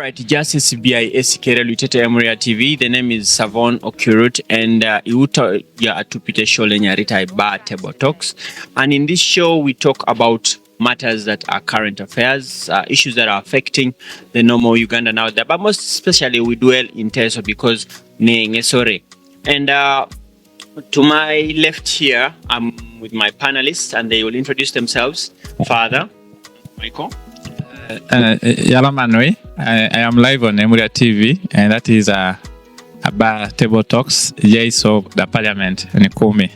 Alright, Justice BIS Kerelu Tete Emuria TV. The name is Savon Okirut and Iuto ya Atupite Shole Nyarita Ba Table Talks. And in this show, we talk about matters that are current affairs, issues that are affecting the normal Uganda now there. But most especially, we dwell in Teso because Ngesore. And to my left here, I'm with my panelists and they will introduce themselves. Father Michael. Yalamanwe. I am live on Emuria TV, and that is a bar table talks. Yes, of the Parliament in Kumi.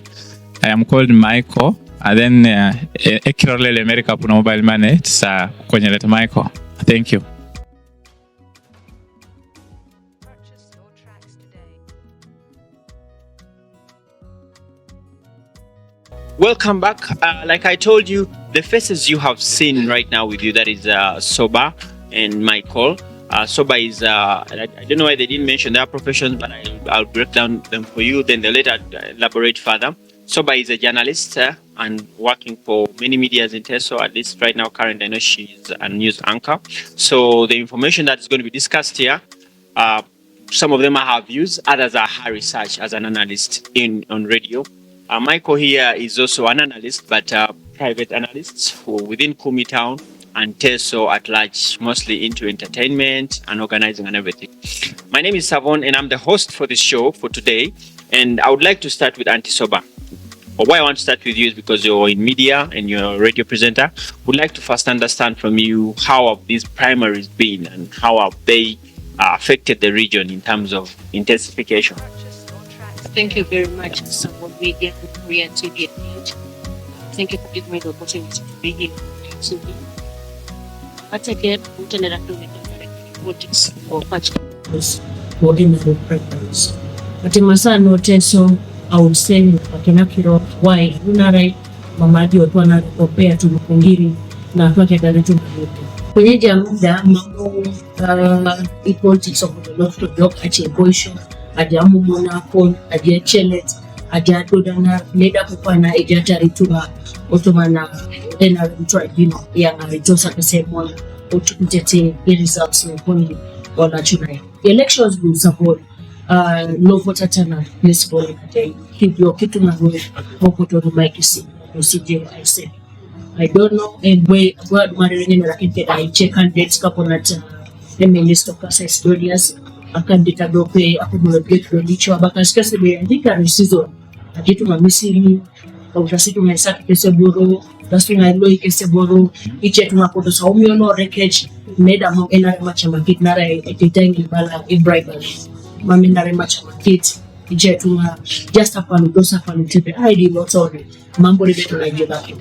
I am called Michael, and then Ekirole America Puno Mobile Money. It's Konyeleta Michael. Thank you. Welcome back. Like I told you, the faces you have seen right now with you, that is Sober and Michael. Sober is, I don't know why they didn't mention their professions, but I'll break down them for you. Then they'll later elaborate further. Sober is a journalist and working for many medias in Teso, at least right now, current. I know she's a news anchor. So the information that is going to be discussed here, some of them are her views, others are her research as an analyst on radio. Michael here is also an analyst, but private analyst for within Kumi town and Teso at large, mostly into entertainment and organizing and everything. My name is Savon and I'm the host for this show for today. And I would like to start with Auntie Sober. But why I want to start with you is because you're in media and you're a radio presenter. Would like to first understand from you how have these primaries been and how have they affected the region in terms of intensification? Thank you very much, Sober Media and Korea TV. Thank you for giving me the opportunity to be here on TV. But again, I'm going to do politics for participants, ordinary preference. But in my son, no so I would say, Pakinakiro, why? Lunarai, Mamadi, or Tuana, compare to Mukungiri, na Twaka Garitu. Kwenye jamuda, mambo politics of the love to job at a boy show. Aja mumona kon aja chelet aja dodana leda kupana aja tarituba otomana ena tribunal ya aritosa kusema otupitete results ngoni wala chuna elections will support no voter turnout this polling day hivyo kitu na wewe hapo to make see procedure I said I don't know and way God marrying lakini I check candidates kaponata the minister of custodians akandika dope akumulogate relicho abakasikase beandika resizo ajitu mamisiri utasitu mesaki kese boro tasuna ilo kese boro iche tunakoto saumyo no wreckage meda mo enare machama kit nara etitangi bala ibribal mami nare machama kit iche tuna just apanu dosa apanu tepe ID not sorry mambo libeto na jebaki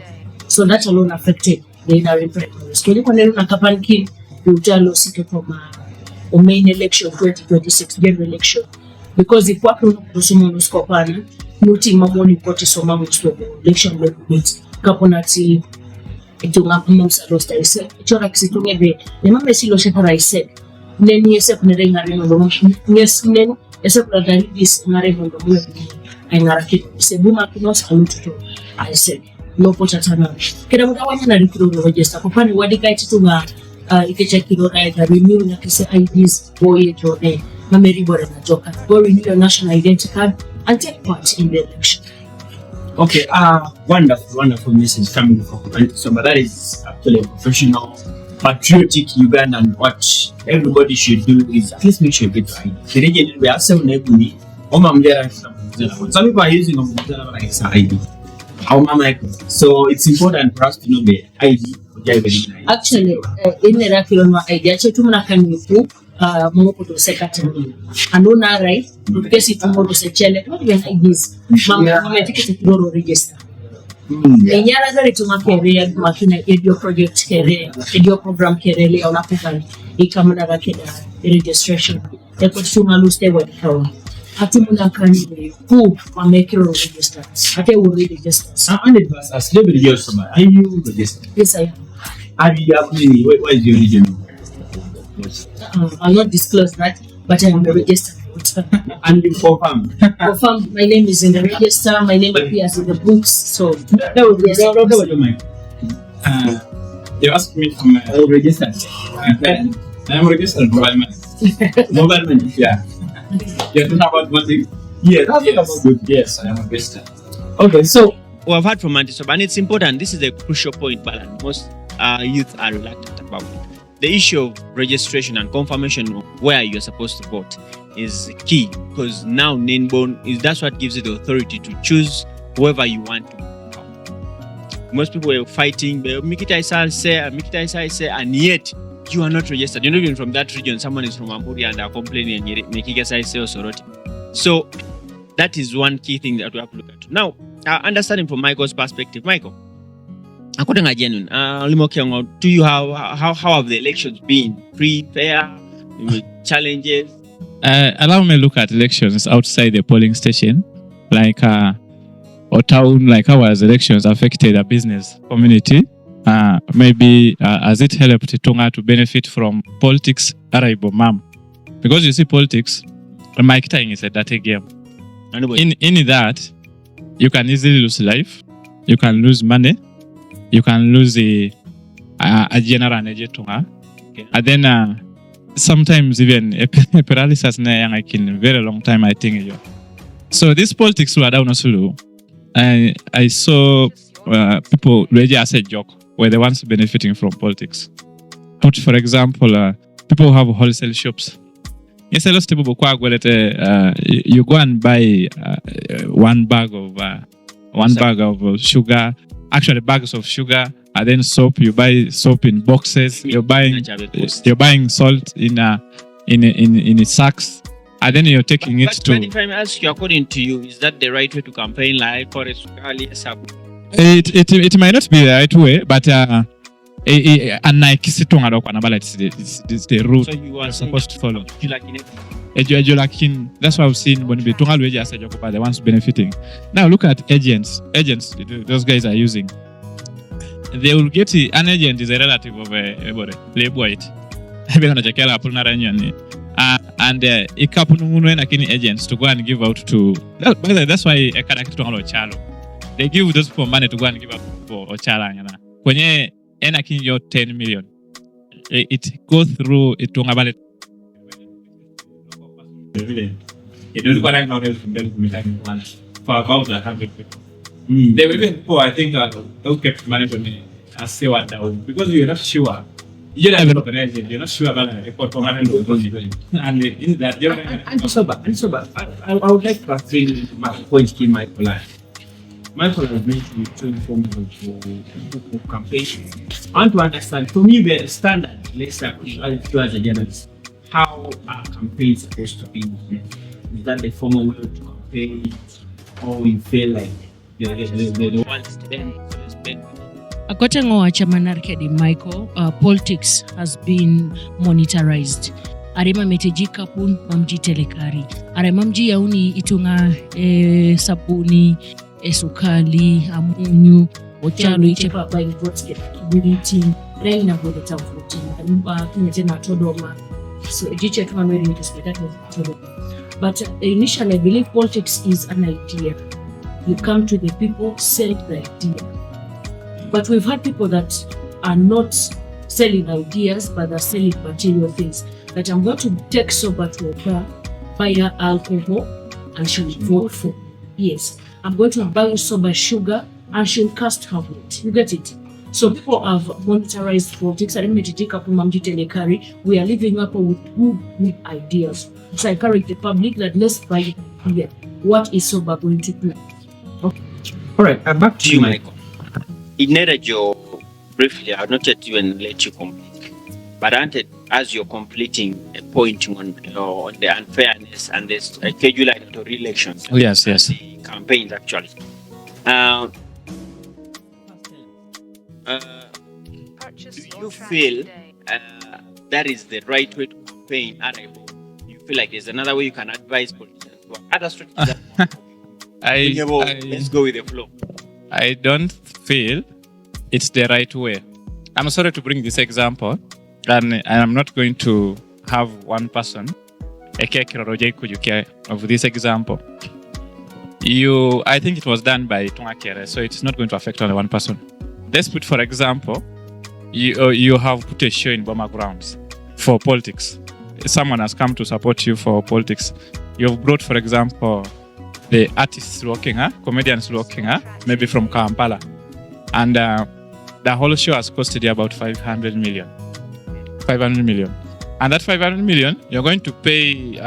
so that alone affected the inner primaries kile kwa neno nakapanki utalo sike from or main election 2026 general election because if what no skopana nuti mamoni kote so mamu election with kaponati itunga amongst roster is chora kisitungebe ne mama silo shekara I said neni yesep nerenga reno yes nen yesep la this ngaremo ndo ai ngaraki sebuma kinos aluto I said no potatana keda mutawanya na rikiro register kopani wadika ititunga ikechekiro either renew na kise IDs boye jode mameri bora na joka go renew your national identity card and take part in the election. Okay, wonderful message coming from so but that is actually a professional patriotic Ugandan. What everybody should do is at least make sure you get right. The region we are so nebuli omamdera some people are using ID. So it's important for us to know the ID. Actually, in the Rakilon idea, Chetumana can you prove Moko to second. And on our right, because it will say challenge, what even IDs, Mamma ticket to register. In Yara to make a real Makina Edio project career, Edio program career on African, Ikamana registration. The consumer lose their way. Hatimuna can who are making a register. I think we'll register. I'm as liberty yours. Are you registered? Yes, I am. What is your region? I'll not disclose that, but I am registered. And you confirm? Confirm. My name is in the register. My name appears in the books. So that would be you asked me from registered. I'm registered mobile money. Mobile money. Yeah. You're talking about voting? Yeah, that's Yes. about good. Yes, I am a registered. Okay, so We have heard from Anti-Sober, and it's important. This is a crucial point, but most youth are reluctant about it. The issue of registration and confirmation of where you're supposed to vote is key, because now that's what gives you the authority to choose whoever you want to. Most people are fighting, and yet you are not registered. You're not even from that region. Someone is from Amburi and are complaining, and so that is one key thing that we have to look at. Now, understanding from Michael's perspective, Michael, according to genuine, do you how have the elections been? Free, fair, challenges? Allow me to look at elections outside the polling station, like or town, like how has elections affected a business community? Maybe has it helped Tonga to benefit from politics? Because you see politics, Mike Tying is a dirty game. In that, you can easily lose life, you can lose money, you can lose a general energy Tonga, and then sometimes even a paralysis in a very long time, I think. So this politics were down also. I saw people really as a joke were the ones benefiting from politics. But for example, people have wholesale shops. Yes, a lot of people you go and buy one bag of sugar, actually bags of sugar, and then soap. You buy soap in boxes. You're buying salt in sacks. And then you're taking it to. But if I may ask you, according to you, is that the right way to campaign? Like for it might not be the right way, but it's the route so you are supposed to follow. Like that's what I've seen when we the ones benefiting. Now look at agents. Agents, those guys are using. They will get an agent is a relative of a playboy. And agents to go and give out to. That's why a character to Chalo. They give those people money to go and give out for Ochala. When you your 10 million, it goes through it to about it. For about 100 people. They will even I think they'll keep money for me and say what because you're not sure. You're not you're not sure about it. And in that, and sober. I would like to explain my point in Michael. Michael has mentioned two forms of campaign. I want to understand, for me, the standard, let's say, as a journalist, how are campaigns supposed to be? Is that the formal way to campaign, or we feel like the ones to them? According to Chairman Arkady Michael, politics has been monitorized. Arema meteji kapun mamji telekari. Aremamji yauni itunga sabuni, esukali, amunyu, ochalo ichepa by the community. Then na go the voting. Anuba kinetena todoma. So ejiche kama very interested that todoma. But initially I believe politics is an idea. You come to the people, sell the idea. But we've had people that are not selling ideas, but they're selling material things. That I'm going to take Sober to a bar, buy her alcohol, and she'll vote for. Yes, I'm going to buy Sober sugar, and she'll cast her vote. You get it? So people have monetarized politics. We are living up with good ideas. So I encourage the public that let's buy here. What is Sober going to do? Okay. All right. Back to you, Michael. In Nerajo, briefly, I'll not yet even let you complete. But as you're completing a point on the unfairness and this regulatory elections. Yes. The campaigns, actually. Do you feel that is the right way to campaign? You feel like there's another way you can advise politicians? Other strategies. Let's go with the flow. I don't feel it's the right way. I'm sorry to bring this example, and I'm not going to have one person of this example. I think it was done by Tonga Kere, so it's not going to affect only one person. Let's put, for example, you have put a show in Boma Grounds. for politics. Someone has come to support you for politics. You've brought, for example, the artists working, comedians working, maybe from Kampala. And the whole show has costed you about 500 million. 500 million. And that 500 million, you're going to pay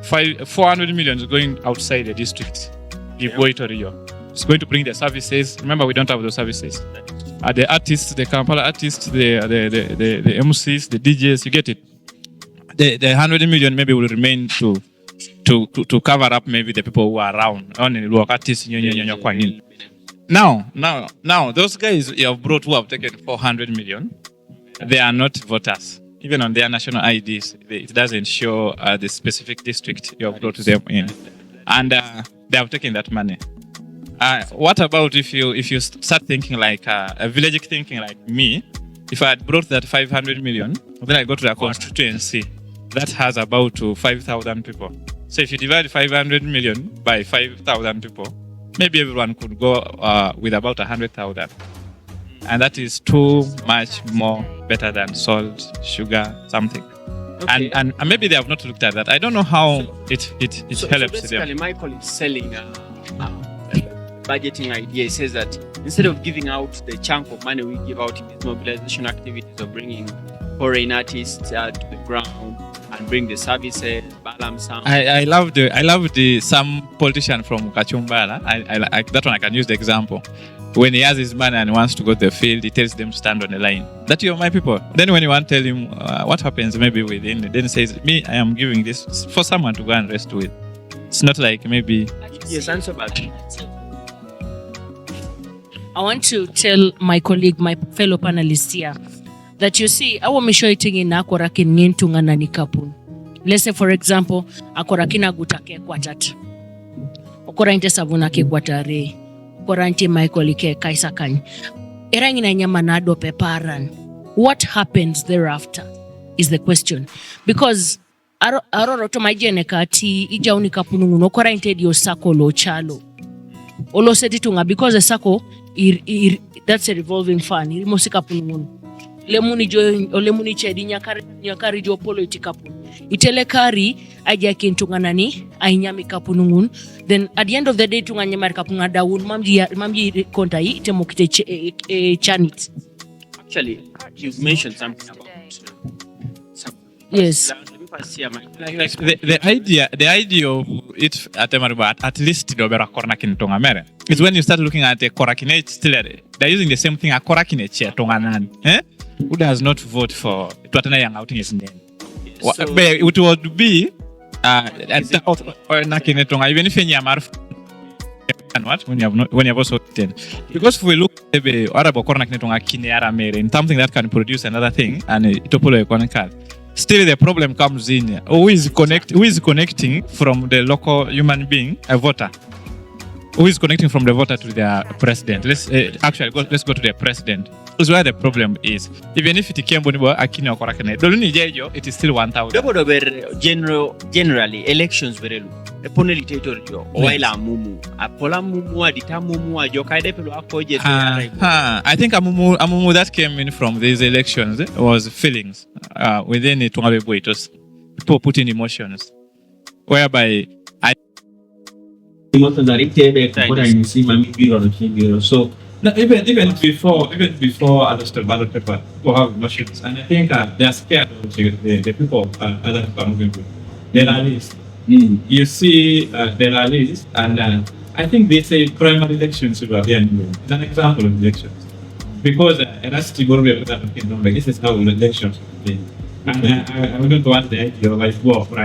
400 million is going outside the district. It's going to bring the services. Remember, we don't have those services. The artists, the Kampala artists, the MCs, the DJs, you get it. The 100 million maybe will remain to cover up maybe the people who are around. Only work artists. Now, those guys you have brought who have taken 400 million, they are not voters. Even on their national IDs, it doesn't show the specific district you have brought them in. And they have taken that money. What about if you start thinking like a village thinking like me? If I had brought that 500 million, then I go to the constituency that has about 5,000 people. So if you divide 500 million by 5,000 people, maybe everyone could go with about 100,000. And that is too much more better than salt, sugar, something. Okay. And maybe they have not looked at that. I don't know how it helps so basically them. Michael is selling budgeting idea. He says that instead of giving out the chunk of money we give out in these mobilization activities of bringing foreign artists to the ground and bring the services, balance some. I love the some politician from Kachumbala. I that one I can use the example. When he has his money and wants to go to the field, he tells them stand on the line. That you're my people. Then when you want to tell him what happens maybe within, then he says, me, I am giving this for someone to go and rest with. It's not like maybe. Yes, answer back. I want to tell my colleague, my fellow panelists here, that you see, I want to show you in Akorakin Nintungana Nikapun. Let's say, for example, Akorakina Gutake Quatat. Okorante Savunake Guatare. Korante Michael Ike Kaisakan. Erangina Nyamanado Peparan. What happens thereafter is the question. Because Aroro to my genekati, Ija Unikapunungu, no Korante dio Sako lo Chalo. Olo Seditunga, because the Sako, that's a revolving fund. Irimosika Punungun. Lemuni jo lemuni chedi nyakari jo politika pun. Itele kari aja kintunganani ainyami kapunungun. Then at the end of the day tunganyamari kapunga daun mamji kontai temokite chanit. Actually, you mentioned something about yes. The idea of it at least is when you start looking at the Korakinate still they're using the same thing a Korakinate Tonganan. Who does not vote for Tuatana Yang outing his name? It would be even if you are and what when you have also 10. Because if we look at the Arab Korakinetonga Kineara Mere in something that can produce another thing and Topolo Economical. Still, the problem comes in who is connecting from the local human being, a voter. Who is connecting from the voter to their president? Let's go to the president. That's where the problem is. Even if it came Akino Korakane, it is still 1,000. Generally, elections very low. Eponeli territory oila mumu. Apola mumu adita mumu ajokaide pelo akoje. I think amumu that came in from these elections was feelings within it. It was people putting emotions, whereby emotions are so even before understood ballot paper, people have emotions, and I think they are scared of the people other people are moving to. There are lists. You see, there are lists, and I think they say primary elections will be it's an example of elections because this is how elections will be. And I wouldn't want the idea of like go for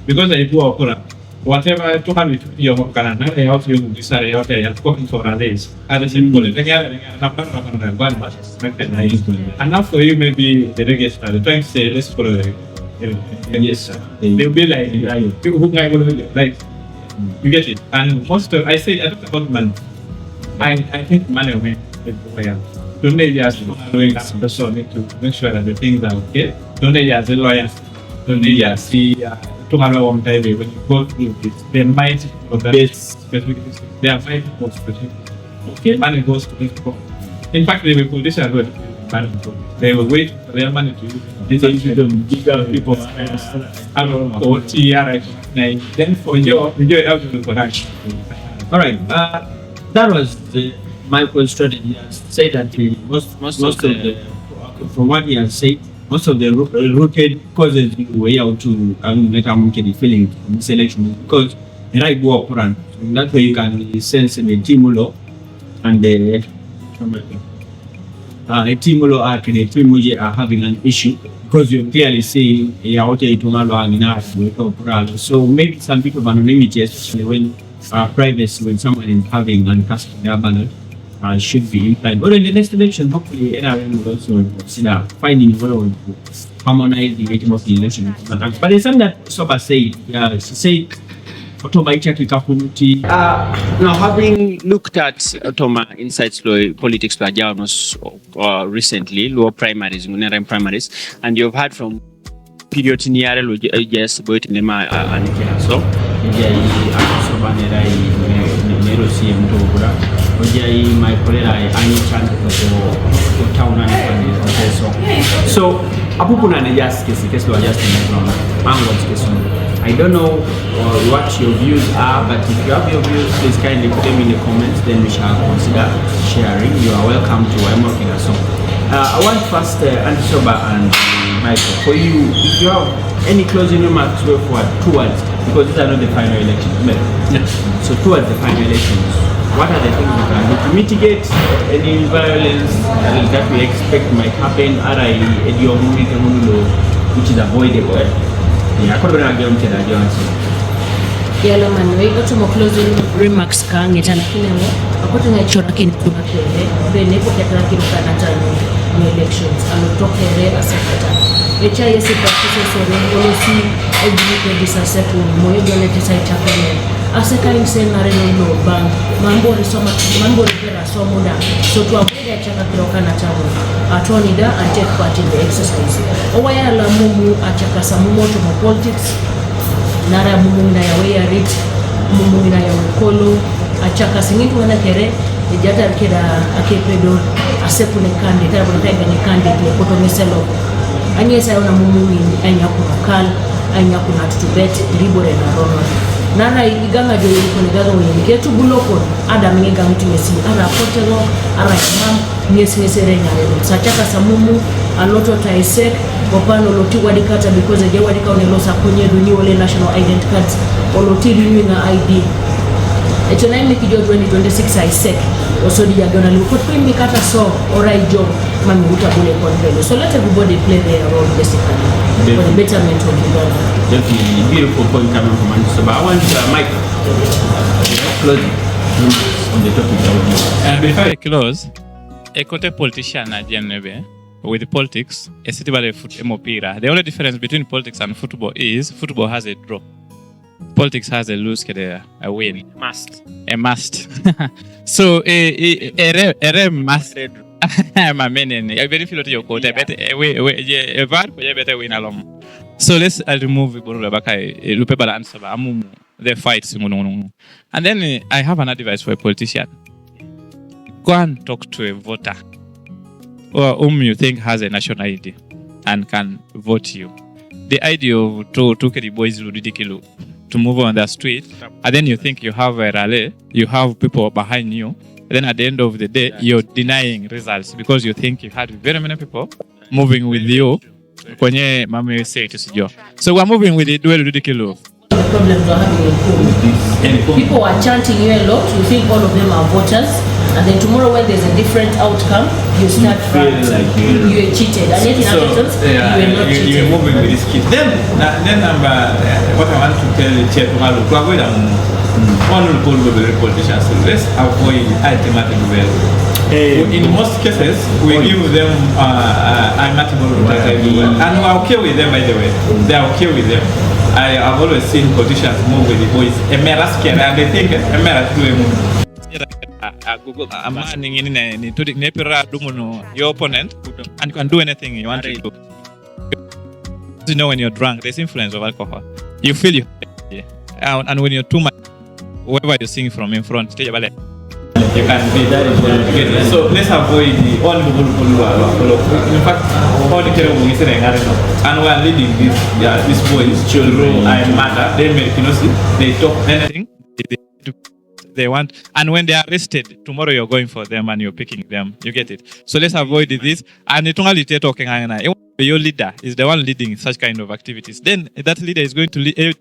because I go for whatever 250 of Canada, I also decide okay, I'm going for a race. At the same and now for you, maybe the register, the trying to say, let's follow the yes, sir. They'll be like, people who like, you get it. And most of, I don't about money. I think money will make it away. Don't they just doing that? So need to make sure that the things are okay. Don't they as a lawyer? Don't they just see when you go through this, they might of the specific. They are fighting for specific. Okay, money goes to this. In fact, they will put this as well. They will wait for their money to use them bigger people. I don't know. Then for your help to connect. All right. That was Michael's strategy. Say that most of the from what he has said, most of the rooted causes way out to let them get the feeling in this election because the right go up run. So that way you can sense the Timulo and the Timulo are the Timuji are having an issue because you clearly see out to so maybe some people anonymity, especially when privacy when someone is having and casting their ballot. Should be implied. But in the next election, hopefully NRM will also consider finding a way to harmonize the rating of the election. But it's something that Sober said. She said, Otoma community. Now, having looked at Otoma Insights Law Politics to Ajanos recently, law primaries, NRM primaries, and you've heard from period in Yarel, yes, but in the and so. Ojai my kolera ani chance ko town and so apupuna na just case lo just I don't know what your views are, but if you have your views, please kindly put them in the comments, then we shall consider sharing. You are welcome to Emokin. So I want first Sober and Michael, for you, if you have any closing remarks towards, because these are not the final elections, so towards the final elections, what are the things you can do to mitigate any violence that we expect might happen, which is avoidable? Yala manwe otomo closing remarks kange tana kinengo akoto ngachora kini kuna kende bene pokatana kini kana tano no elections alotokere asakata echa yesi practices sore policy ejike disasepu moyo gole tisaita kene aseka insenare no bang mambo repera somuda so to avoid chaka kirokana tano atoni da and take part in the exercise owayala mumu achaka samumoto mo politics nara mumuna ya weya rit mumuna ya ukolo achaka singitu wana kere ejata kera akepedo asepune kande tara bonatanga ni kande kwa koto meselo anyesa yona mumuni anya kuna kal anya kuna tutubet libore na rono nara iganga jo yikonegaga wenye ketu buloko ada minga mtu mesi ara potelo ara imam nyesere nyarelo sachaka samumu aloto taisek opano loti wadikata because je wadika onelosa konye renewal national identity cards oloti renewing ID etona imiki jo 2026 isek osodi ya gona lu kot pimbi kata so ora ijo mami utabule konvelo so let everybody play their role basically for the betterment of the government. Definitely beautiful point coming from Andy. But I want Mike close on the topic of before I close, a kote politician ajenebe with politics, a city by the the only difference between politics and football is football has a draw. Politics has a lose, a win. A must. So a must. My meaning, I very feel your quote. I bet a better win along. So let's remove the fights. And then I have another advice for a politician. Go and talk to a voter or whom you think has a national ID and can vote you. The idea of to the boys is ridiculous. To move on the street, and then you think you have a rally, you have people behind you, and then at the end of the day, you're denying results because you think you had very many people moving with you. So we're moving with the dual ridiculous. The problems are having in people are chanting you a lot, you think all of them are voters, and then tomorrow when there's a different outcome, you start like you are cheated, and yet in elections you are not cheated. You're moving with this kid. Then what I want to tell the chair to avoid one politicians, let's avoid ultimatum. In most cases, we give them and we're okay with them, by the way. They're okay with them. I have always seen politicians move with the boys. And they think your opponent, and you can do anything you want to do. You know, when you're drunk, there's influence of alcohol. You feel and when you're too much, whoever you're seeing from in front, you can be that is so let's avoid the all the people. In fact, all the people who and we are leading these boys, children, and mother, they make they talk anything they want, and when they are arrested tomorrow, you're going for them and you're picking them. You get it? So let's avoid this. And it's only talking. Your leader is the one leading such kind of activities. Then that leader is going to lead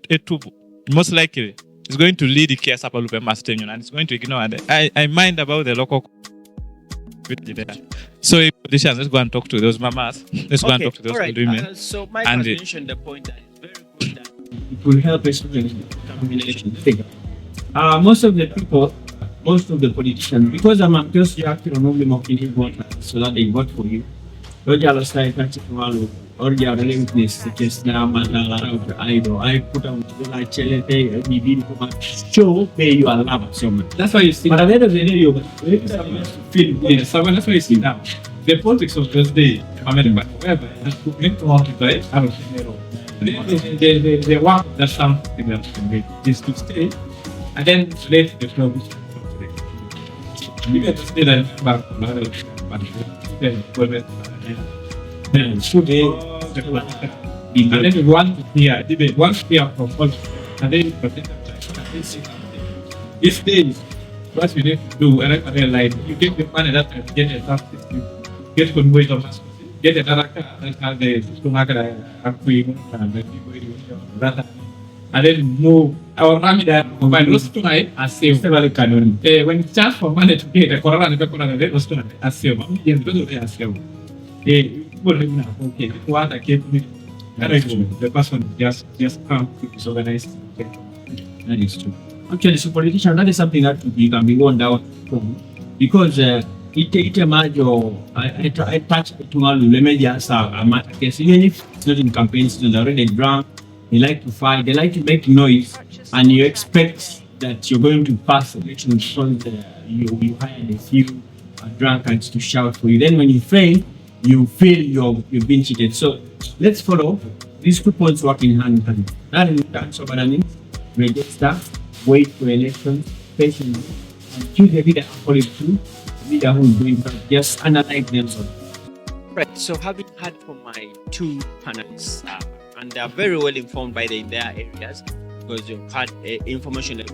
most likely is going to lead the case up and it's going to ignore. And I mind about the local. So let's go and talk to those mamas. Let's go and talk to those women. So Michael mentioned the point that it's very good that it will help us in combination. Most of the people, most of the politicians, because I'm just acting on only mocking him so that they vote for you. Roger Stai Pachimalu, or your relentless, just now, I put out the light, show where you are loved so much. That's why you see. But at the end of the day, you feel someone. That's why you see now. The politics of those days, America, wherever, to make to multiply, I don't think the work that something that is to stay. And then let the flow. You get to stay there back then and then one here, debate one here from all and then if they what you need to do and like you get the money that can get a tax system, get convoy of us, get another car that has the Sumaka and and then move our Ramida by those tonight as save several canon. When chance for money to pay the Corona and the Corona, they was tonight as save. As save. Okay, what I keep me. The person just come to disorganize. That is true. Actually, so politician, that is something that you can be worn down from because it majo I touch to all the media even if it's not in campaigns, they're already drunk. They like to fight, they like to make noise, and you expect that you're going to pass election because you hired a few drunkards to shout for you. Then when you fail, you feel you've been cheated. So let's follow these 2 points working hand in hand. That is that Sober means register, wait for elections, patiently, and choose a leader according to the leader who is doing that. Just analyze them. Right. So having heard from my 2 panelists, and they are very well informed by their areas because you've had information that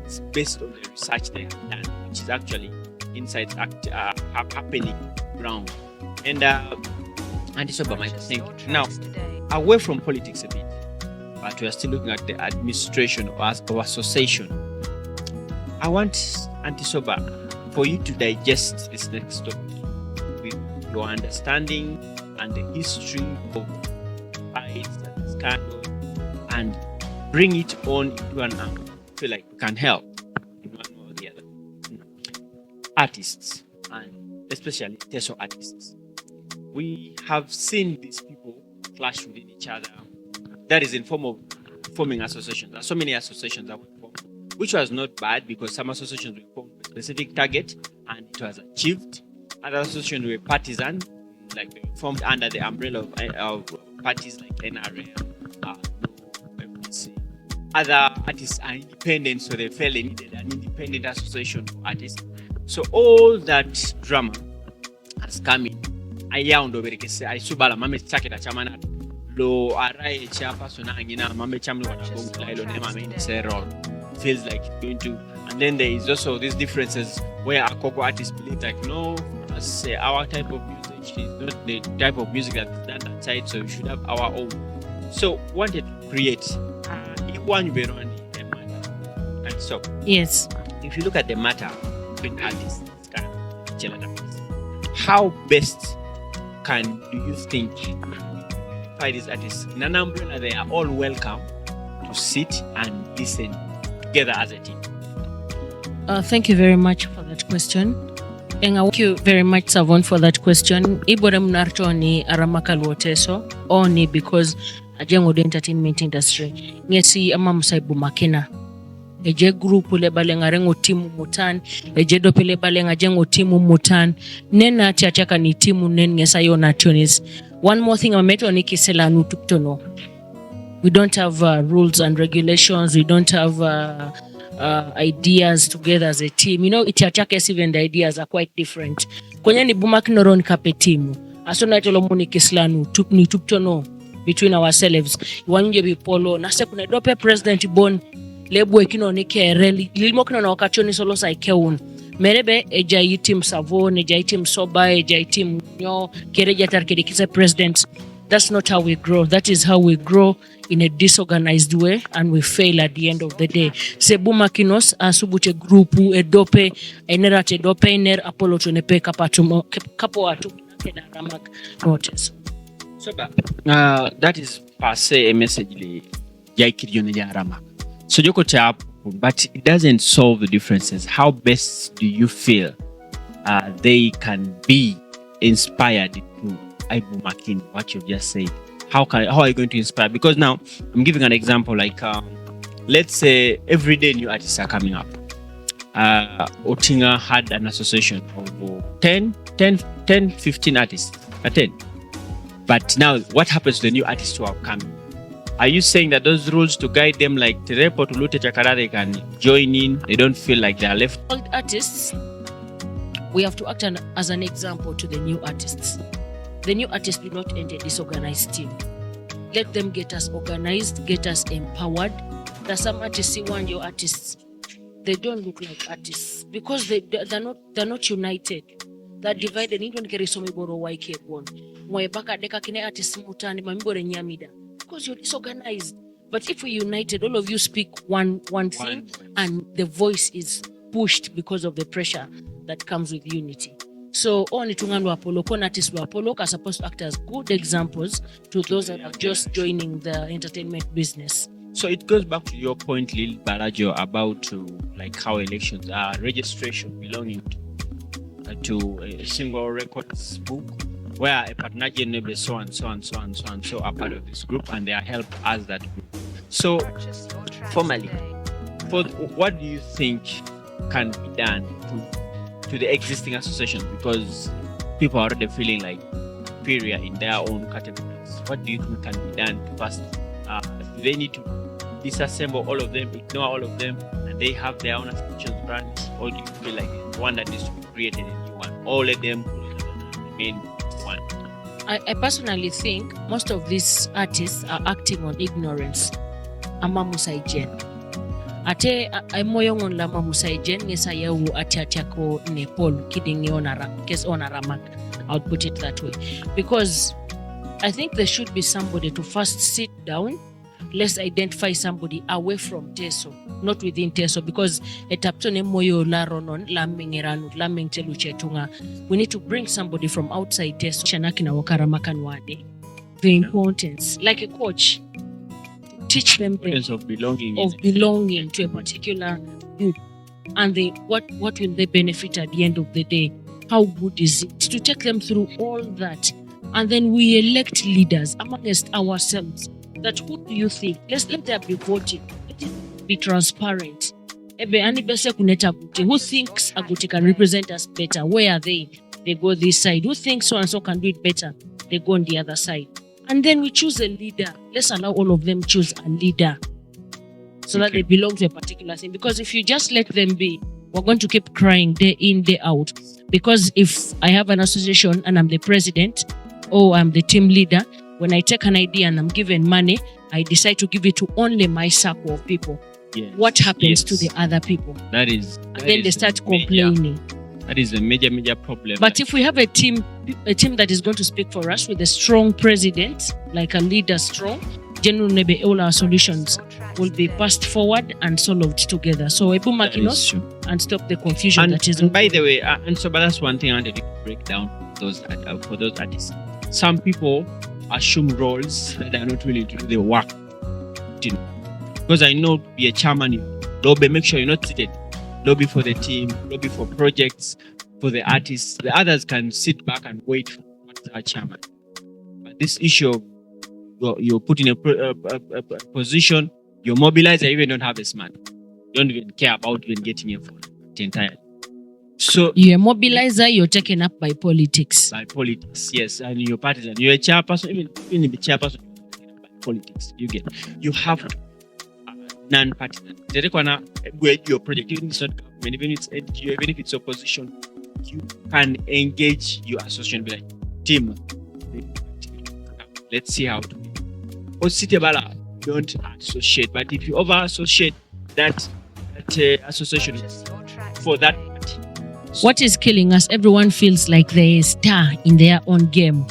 is based on the research they have done, which is actually insights happening ground. And Sober Michael, thank you. Now, away from politics a bit, but we are still looking at the administration of association. I want Sober for you to digest this next topic with your understanding and the history of fights and scandals and bring it on into an angle. I feel like we can help in one way or the other. Artists, and especially Teso artists. We have seen these people clash within each other. That is in form of forming associations. There are so many associations that were formed, which was not bad because some associations were formed with a specific target and it was achieved. Other associations were partisan, like they were formed under the umbrella of parties like NRA, other artists are independent, so they felt they needed an independent association for artists. So all that drama has come in. Ayaundo berekese aisubala mame chaketa chamana lo arai chairperson angina mame chamlo wanabonga ilo ne mame serol feels like it's going to. And then there is also these differences where Akoko artists believe like no, say our type of music is not the type of music that's done outside, so we should have our own. So wanted to create one and so Yes. if you look at the matter between artists, how best do you think find these artists in an umbrella? They are all welcome to sit and listen together as a team. Thank you very much for that question. And thank you very much, Savon, for that question. Ibore mnarto ni aramaka luoteso only because ajengo the entertainment industry. Ngesi ama musaibu makina. Eje group le balenga rengo timu mutan, eje dopele balenga jengo timu mutan. Nena atiachaka ni timu nen ngesa yo nationis. One more thing ameto ni kisela nutuktono. We don't have rules and regulations. We don't have ideas together as a team. Itiachakes even the ideas are quite different. Kwenye ni bumakinoron kape timu. Asona itolo muni kislanu ni tuptono between ourselves. Wanje bipolo nase kuna dope president bon lebo ekino ni kereli lilimo kino na wakachoni solo sa ikeun. Merebe eja team Savon, eja team Sober, eja team Nyo, kereja tarkedikisa president. That's not how we grow. That is how we grow in a disorganized way, and we fail at the end of the day. Sebuma kinos asubute grupu edope enerate dope ener apollo tunepe kapatumo kapo atu kena ramak notice. So that is per se a message li yaikirione ya ramak. So joko tap, but it doesn't solve the differences. How best do you feel they can be inspired to Ibu Makin, what you've just said? How are you going to inspire? Because now I'm giving an example, like let's say every day new artists are coming up. Otinga had an association of 10, 15 artists. 10. But now what happens to the new artists who are coming? Are you saying that those rules to guide them, like Terepo to Lute Chakara, they can join in, they don't feel like they are left? Old artists, we have to act as an example to the new artists. The new artists do not enter disorganized team. Let them get us organized, get us empowered. There's some artists, see one your artists, they don't look like artists because they're not united. They're divided. Indon keri somi boro waike bon. Mwebaka deka kine artists mutani mamibore nyamida because you're disorganized. But if we're united, all of you speak one thing, and the voice is pushed because of the pressure that comes with unity. So only Tungano Apollo, artists were Apollo are supposed to act as good examples to those that are just joining the entertainment business. So it goes back to your point, Lil Barajo, about like how elections are registration belonging to a single records book, where a partner neighbor so and so are part of this group, and they are helped as that group. So formally, what do you think can be done to the existing association, because people are already feeling like superior in their own categories? What do you think can be done to first? Do they need to disassemble all of them, ignore all of them, and they have their own association branch, or do you feel like one that needs to be created a new one, or let them remain one? I personally think most of these artists are acting on ignorance. Amamusaijen. Ate aimoyongon lama musaijen ngesa yewu atiatiako nepol kidding kes onaramak. I'll put it that way. Because I think there should be somebody to first sit down. Let's identify somebody away from Teso, not within Teso, because etaptone moyo la ronon la mingeranu la mingteluchetunga. We need to bring somebody from outside Teso. Shanakina wakaramakan wade. The importance, like a coach, teach them of belonging to a particular group, and what will they benefit at the end of the day? How good is it to take them through all that, and then we elect leaders amongst ourselves? That who do you think? Let there be voting. Let it be transparent. Who thinks Aguti can represent us better? Where are they? They go this side. Who thinks so and so can do it better? They go on the other side. And then we choose a leader. Let's allow all of them choose a leader so that they belong to a particular thing. Because if you just let them be, we're going to keep crying day in, day out. Because if I have an association and I'm the president or I'm the team leader, when I take an idea and I'm given money, I decide to give it to only my circle of people. Yes. What happens to the other people? Then they start complaining. That is a major problem. But if we have a team that is going to speak for us with a strong president, like a leader strong, generally all our solutions will be passed forward and solved together. So Ebu Makinos and stop the confusion that is. And by the way, and so but that's one thing I wanted to break down for those artists. Some people assume roles that are not willing to do the work. Because I know to be a chairman, lobby, make sure you're not seated. Lobby for the team, lobby for projects, for the artists. The others can sit back and wait for the chairman. But this issue of you're put in a position, you're mobilized, you even don't have a smart. You don't even care about even getting a phone entirely. So you're a mobilizer, you're taken up by politics. By politics, yes. And you're partisan. You're a chairperson, even the chairperson by politics. You have to non-partisan. With your project, even if it's not government, even if it's NGO, even if it's opposition, you can engage your association. Be like, team, let's see how to. Or Citybala, don't associate. But if you over-associate that association for that party. What is killing us? Everyone feels like they're a star in their own game.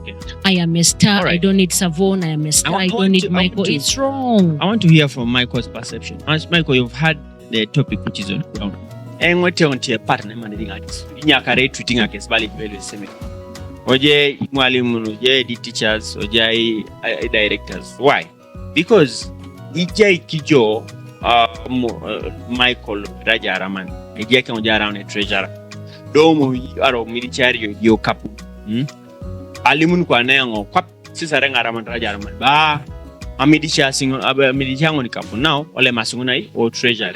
Okay. I am a star. Right. I don't need Savon. I am a star. I don't need Michael. It's wrong. I want to hear from Michael's perception. As Michael, you've had the topic which is on ground. And what you want to partner managing artists. In your career, treating a case valid very similar. Oje mwalimu, oje the teachers, oje directors. Why? Because ije kijo Michael Rajaraman, ije kan oje around a treasurer. Domo aro military yo kapu. Alimun kwa nengo kwap sisarenga Raman Rajaraman. Ba amidisha singo amidisha ngoni kapu now ole masungunai or treasurer.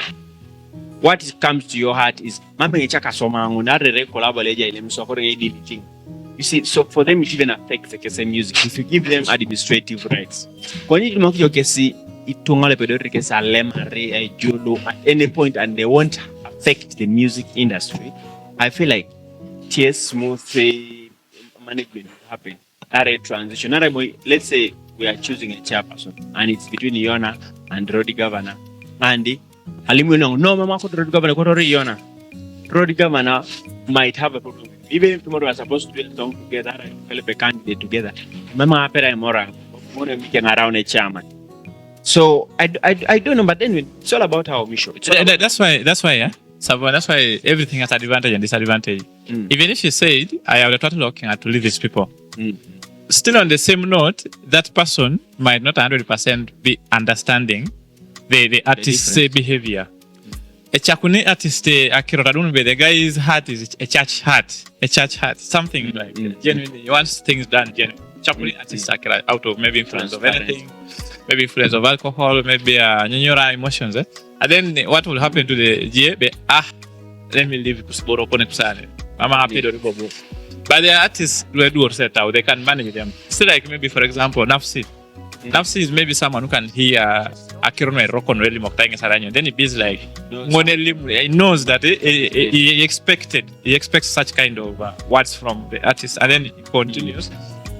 What comes to your heart is mapenye chaka soma nguna rere collaborate ile msokore editing. You see, so for them it even affects the KSM music. If you give them administrative rights, when you make your case, it tongale pedori kesa lemare jolo at any point, and they won't affect the music industry. I feel like tears smooth management will happen. A transition. Let's say we are choosing a chairperson, and it's between Iona and Road Governor. Andy, Alimu no mama ko Road Governor ko Iona. Road Governor might have a problem. Even if tomorrow we are supposed to do a song together and develop a candidate together, Mama Apera Mora, more making around a chairman. So I don't know, but then it's all about our mission. That's why, yeah. Savon, that's why everything has advantage and disadvantage. Even if you said, I have a total looking at to leave these people. Still on the same note, that person might not 100% be understanding the artist's behavior. A Chakuni artist, the guy's heart is a church heart, something like genuinely. He wants things done genuinely. Chakuni artists are out of maybe influence of anything, maybe influence of alcohol, maybe emotions. And then what will happen to the GA? Let me leave Kusboro Konepsane. I'm happy to go. But the artists will do or set out, they can manage them. Still, like maybe for example, Nafsi. Nafsi is maybe someone who can hear Akirome Rokon really Moktang Saranyo. Then it is like he knows that he expects such kind of words from the artist, and then he continues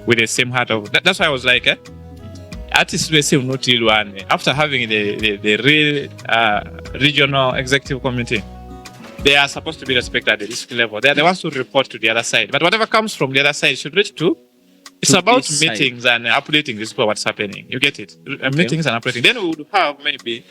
with the same heart of that's why I was like, artists will say not real one after having the real regional executive committee. They are supposed to be respected at the district level. They are the ones who report to the other side. But whatever comes from the other side should reach to. It's about meetings and updating this for what's happening. You get it? Meetings and updating. Then we would have maybe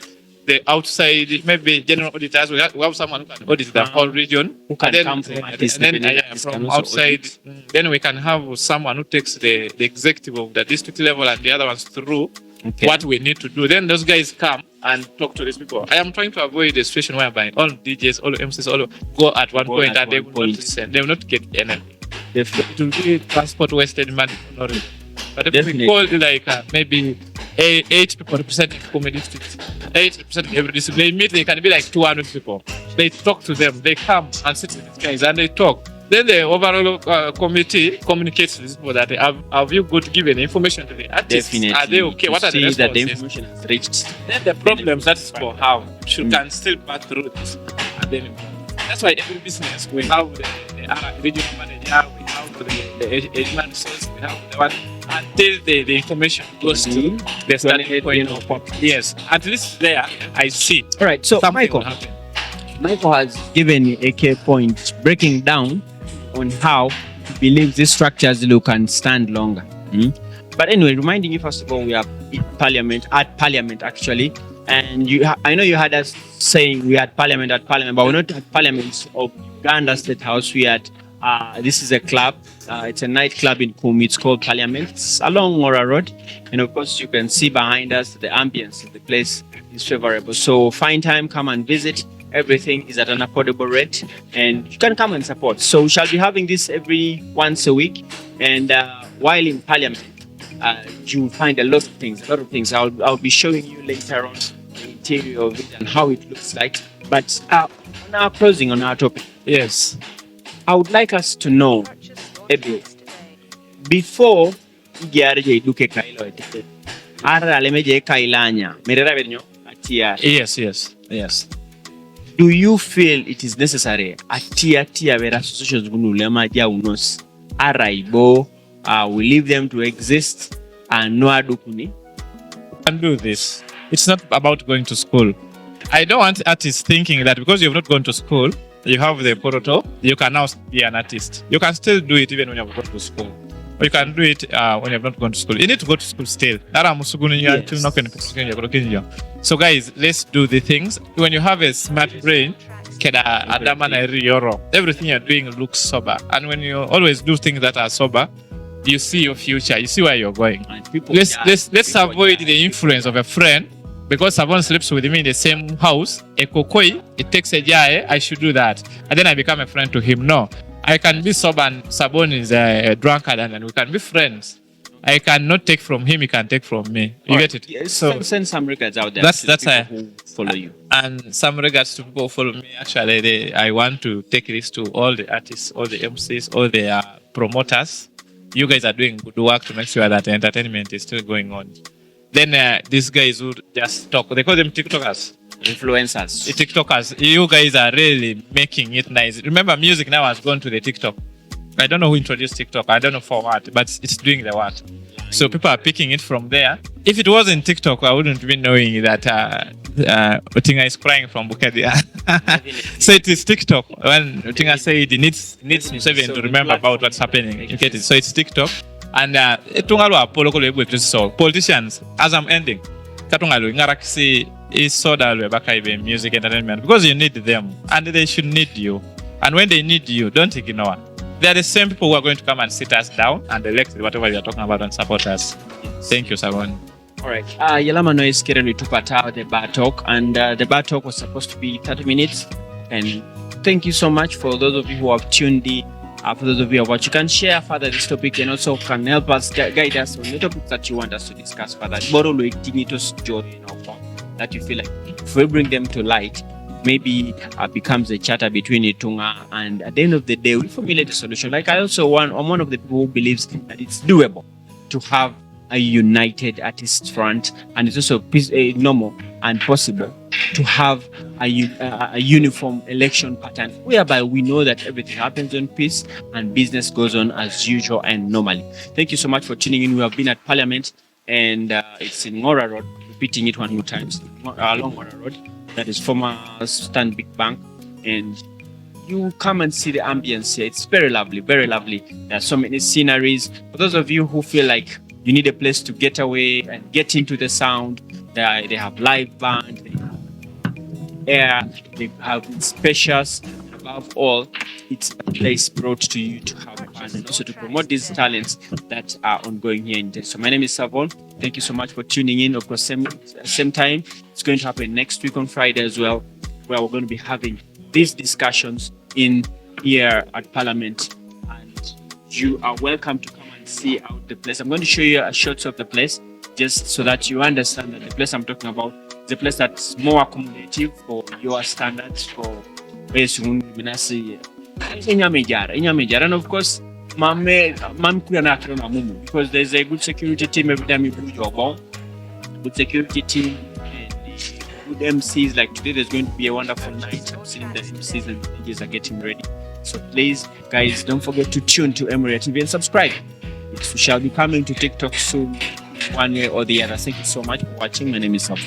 the outside, maybe general auditors. We have someone who can audit the whole region. Who can come from artists. And then from outside, then we can have someone who takes the executive of the district level and the other ones through what we need to do. Then those guys come and talk to these people. I am trying to avoid the situation whereby all DJs, all MCs, all go at one point and they will not listen. They will not get anything. It will be transport wasted money. But if we call like maybe 8 people representing Kume district, 8% of every district, they meet, they can be like 200 people. They talk to them, they come and sit with these guys and they talk. Then the overall committee communicates to these people that have you good given information to the artists? Definitely. Are they okay? What are the responses? That the information has reached. Then the problems that people have can still pass through this. And then that's why every business we have the regional manager, we have the human resource, we have the one until the information goes to the starting point of yes. At least there I see. All right. So Michael has given a key point breaking down on how he believes these structures can stand longer. But anyway, reminding you first of all, we are at Parliament actually. And I know you had us saying we had Parliament, but we're not at Parliament of Uganda State House. We at this is a club. It's a nightclub in Kumi. It's called Parliament. It's along Mora Road, and of course you can see behind us the ambience of the place is favorable. So find time, come and visit. Everything is at an affordable rate, and you can come and support. So we shall be having this every once a week, and while in Parliament. You will find a lot of things. I'll be showing you later on the interior of it and how it looks like. But now closing on our topic. Yes. I would like us to know a bit before tier. Yes. Do you feel it is necessary a tier where associations gunulema dia unos araibo we leave them to exist and no adukuni? Can do this. It's not about going to school. I don't want artists thinking that because you've not gone to school, you have the portal, you can now be an artist. You can still do it even when you've gone to school. Or you can do it when you've not gone to school. You need to go to school still. So guys, let's do the things. When you have a smart brain, everything you're doing looks sober. And when you always do things that are sober, you see your future, you see where you're going. Let's avoid the influence of a friend. Because Savon sleeps with me in the same house, it takes a jar, I should do that. And then I become a friend to him. No, I can be sober and Savon is a drunkard and we can be friends. I cannot take from him, he can take from me. You get it? Yes, so send some regards out there that's who follow you. And some regards to people who follow me. Actually, I want to take this to all the artists, all the MCs, all the promoters. You guys are doing good work to make sure that entertainment is still going on. Then these guys who just talk, they call them TikTokers. Influencers. The TikTokers. You guys are really making it nice. Remember, music now has gone to the TikTok. I don't know who introduced TikTok. I don't know for what, but it's doing the what. So people are picking it from there. If it wasn't TikTok, I wouldn't be knowing that Otinga is crying from Bukadia. So it is TikTok. When Otinga said it needs Museveni to remember about what's happening. You get it? So it's TikTok. And politicians, as I'm ending, is soda music entertainment because you need them and they should need you. And when they need you, don't ignore. They are the same people who are going to come and sit us down and elect whatever we are talking about and support us. Thank you, Savon. All right. Yalama Noise Keren Tupata, the bar talk, and the bar talk was supposed to be 30 minutes. And thank you so much for those of you who have tuned in. For those of you who can share further this topic and also can help us guide us on the topics that you want us to discuss further. That you feel like if we bring them to light, maybe becomes a chatter between Itunga, and at the end of the day, we formulate a solution. Like I'm one of the people who believes that it's doable to have a united artist front, and it's also normal and possible to have a uniform election pattern whereby we know that everything happens in peace and business goes on as usual and normally. Thank you so much for tuning in. We have been at Parliament, and it's in Ngora Road. Repeating it one more time, along Ngora Road. That is former Stanbic Bank, and you come and see the ambience here. It's very lovely, very lovely. There are so many sceneries. For those of you who feel like you need a place to get away and get into the sound, they have live band, they have air, they have spacious. Above all, it's a place brought to you to have fun and also to promote these talents that are ongoing here in Denver. So my name is Savon. Thank you so much for tuning in. Of course, same time, it's going to happen next week on Friday as well, where we're going to be having these discussions in here at Parliament. And you are welcome to come and see out the place. I'm going to show you a shots of the place just so that you understand that the place I'm talking about is a place that's more accommodative for your standards, for and of course, because there's a good security team every time you do your ball. Good security team and good MCs. Like today, there's going to be a wonderful night. I'm seeing the MCs and the DJs are getting ready. So please, guys, don't forget to tune to Emery TV and subscribe. We shall be coming to TikTok soon, one way or the other. Thank you so much for watching. My name is Sober.